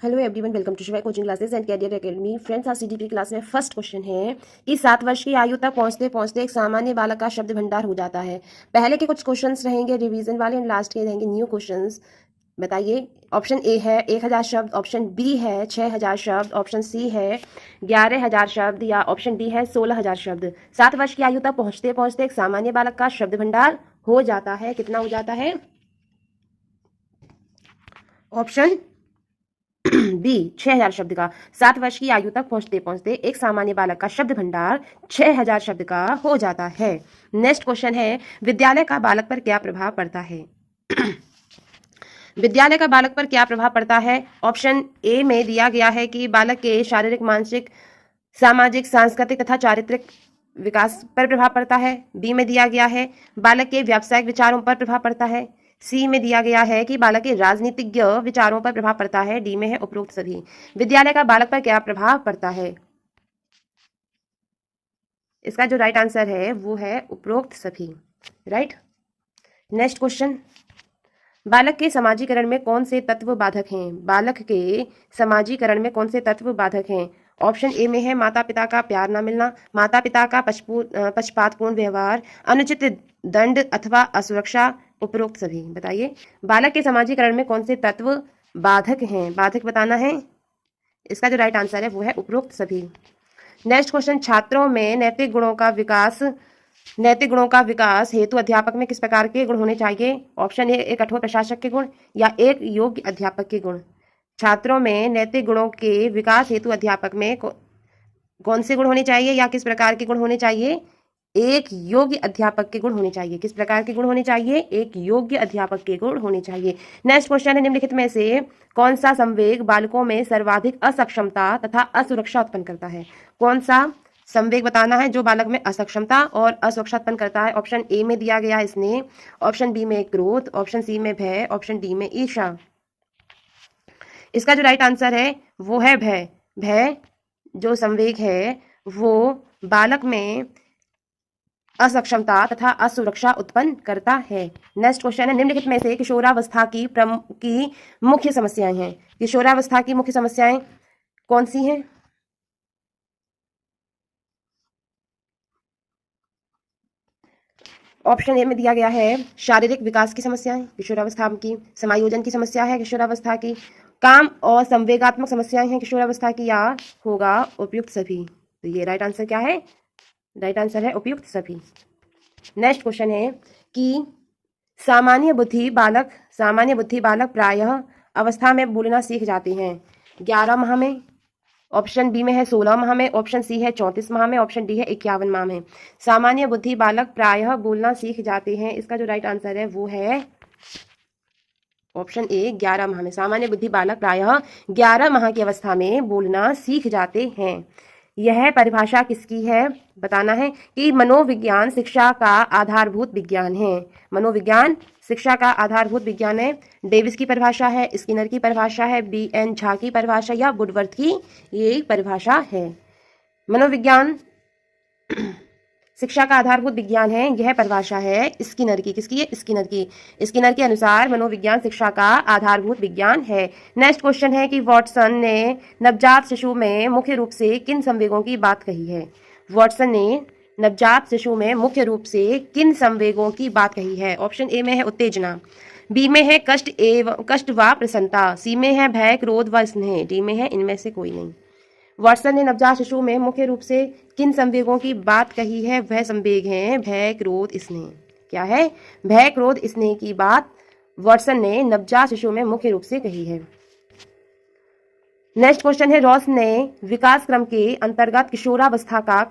Hello everyone, welcome to Shivay coaching classes and career academy. Friends, आज CDP class में first question है कि 7 वर्ष की आयु तक पहुंचते पहुंचते एक सामान्य बालक का शब्द भंडार हो जाता है। पहले के कुछ क्वेश्चंस रहेंगे रिवीजन वाले एंड लास्ट के रहेंगे न्यू क्वेश्चंस। बताइए। ऑप्शन ए है 1000 शब्द, ऑप्शन बी है 6000 शब्द, ऑप्शन सी है 11000 शब्द या ऑप्शन डी है 16000 शब्द। 7 वर्ष की आयु तक पहुंचते पहुंचते एक सामान्य बालक का शब्द भंडार हो जाता है। कितना हो जाता है? ऑप्शन बी 6000 शब्द का। 7 वर्ष की आयु तक पहुंचते पहुंचते एक सामान्य बालक का शब्द भंडार 6000 शब्द का हो जाता है। नेक्स्ट क्वेश्चन है, विद्यालय का बालक पर क्या प्रभाव पड़ता है? विद्यालय का बालक पर क्या प्रभाव पड़ता है? ऑप्शन ए में दिया गया है कि बालक के शारीरिक, मानसिक, सामाजिक, सांस्कृतिक तथा चारित्रिक विकास पर प्रभाव पड़ता है। बी में दिया गया है बालक के व्यावसायिक विचारों पर प्रभाव पड़ता है। सी में दिया गया है कि बालक के राजनीतिज्ञ विचारों पर प्रभाव पड़ता है। डी में है उपरोक्त सभी। विद्यालय का बालक पर क्या प्रभाव पड़ता है? इसका जो राइट आंसर है वो है उपरोक्त सभी। राइट। नेक्स्ट क्वेश्चन, बालक के समाजीकरण में कौन से तत्व बाधक हैं? बालक के समाजीकरण में कौन से तत्व बाधक हैं? ऑप्शन ए में है माता पिता का प्यार न मिलना, माता पिता का पक्षपातपूर्ण व्यवहार, अनुचित दंड अथवा असुरक्षा, उपरोक्त सभी। बताइए, बालक के समाजीकरण में कौन से तत्व बाधक हैं? बाधक बताना है। इसका जो राइट आंसर है वो है उपरोक्त सभी। नेक्स्ट क्वेश्चन, छात्रों में नैतिक गुणों का विकास हेतु अध्यापक में किस प्रकार के गुण होने चाहिए? ऑप्शन ए एक कठोर प्रशासक के गुण या एक योग्य अध्यापक के गुण। छात्रों में नैतिक गुणों के विकास हेतु अध्यापक में कौन से गुण होने चाहिए या किस प्रकार के गुण होने चाहिए? एक योग्य अध्यापक के गुण होने चाहिए। किस प्रकार के गुण होने चाहिए? एक योग्य अध्यापक के गुण होने चाहिए। नेक्स्ट क्वेश्चन है, निम्नलिखित में से कौन सा संवेग बालकों में सर्वाधिक असक्षमता तथा असुरक्षा उत्पन्न करता है? कौन सा संवेग बताना है जो बालक में असक्षमता और असुरक्षा उत्पन्न करता है? ऑप्शन ए में दिया गया है स्नेह, ऑप्शन बी में क्रोध, ऑप्शन सी में भय, ऑप्शन डी में ईर्ष्या। इसका जो राइट आंसर है वो है भय। भय जो संवेग है वो बालक में असक्षमता तथा असुरक्षा उत्पन्न करता है। नेक्स्ट क्वेश्चन है, निम्नलिखित में से किशोरावस्था की मुख्य समस्याएं हैं। किशोरावस्था की मुख्य समस्याएं कौन सी हैं? ऑप्शन ए में दिया गया है शारीरिक विकास की समस्याएं किशोरावस्था की, समायोजन की समस्या है किशोरावस्था की, काम और संवेगात्मक समस्याएं हैं किशोरावस्था की, या होगा उपयुक्त सभी। तो ये राइट आंसर क्या है? राइट आंसर है उपयुक्त सभी। नेक्स्ट क्वेश्चन है कि सामान्य बुद्धि बालक प्रायः अवस्था में बोलना सीख जाते हैं 11 माह में, ऑप्शन बी में है 16 माह में, ऑप्शन सी है 34 माह में, ऑप्शन डी है 51 माह में। सामान्य बुद्धि बालक प्रायः बोलना सीख जाते हैं। इसका जो राइट आंसर है वो है ऑप्शन ए 11 माह में। सामान्य बुद्धि बालक प्रायः 11 माह की अवस्था में बोलना सीख जाते हैं। यह परिभाषा किसकी है? बताना है कि मनोविज्ञान शिक्षा का आधारभूत विज्ञान है। मनोविज्ञान शिक्षा का आधारभूत विज्ञान है। डेविस की परिभाषा है, स्किनर की परिभाषा है, बी.एन. झा की परिभाषा या वुडवर्थ की ये परिभाषा है। मनोविज्ञान शिक्षा का आधारभूत विज्ञान है, यह परिभाषा है स्किनर की। किसकी है? स्किनर की। स्किनर के अनुसार मनोविज्ञान शिक्षा का आधारभूत विज्ञान है। नेक्स्ट क्वेश्चन है कि वॉटसन ने नवजात शिशु में मुख्य रूप से किन संवेगों की बात कही है? वॉटसन ने नवजात शिशु में मुख्य रूप से किन संवेगों की बात कही है? ऑप्शन ए में है उत्तेजना, बी में है कष्ट व प्रसन्नता, सी में है भय, क्रोध व स्नेह, डी में है इनमें से कोई नहीं। वॉटसन ने नवजात शिशु में मुख्य रूप से किन संवेगों की बात कही है? वह संवेग हैं भय, क्रोध, स्नेह। क्या है? भय, क्रोध, स्नेह की बात वॉटसन ने नवजात शिशु में मुख्य रूप से कही है। नेक्स्ट क्वेश्चन है, रॉस ने विकास क्रम के अंतर्गत किशोरावस्था का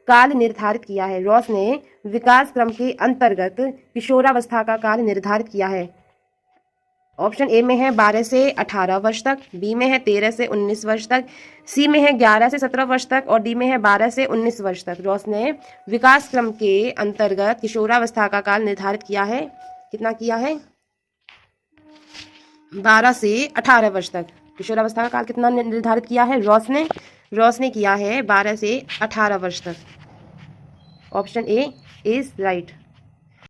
काल निर्धारित किया है। रॉस ने विकास क्रम के अंतर्गत किशोरावस्था का काल निर्धारित किया है। ऑप्शन ए में है 12 से 18 वर्ष तक, बी में है 13 से 19 वर्ष तक, सी में है 11 से 17 वर्ष तक और डी में है 12 से 19 वर्ष तक। रॉस ने विकास क्रम के अंतर्गत किशोरावस्था का काल निर्धारित किया है। कितना किया है? 12 से 18 वर्ष तक। किशोरावस्था का काल कितना निर्धारित किया है? रॉस ने किया है 12 से 18 वर्ष तक। Option A is right.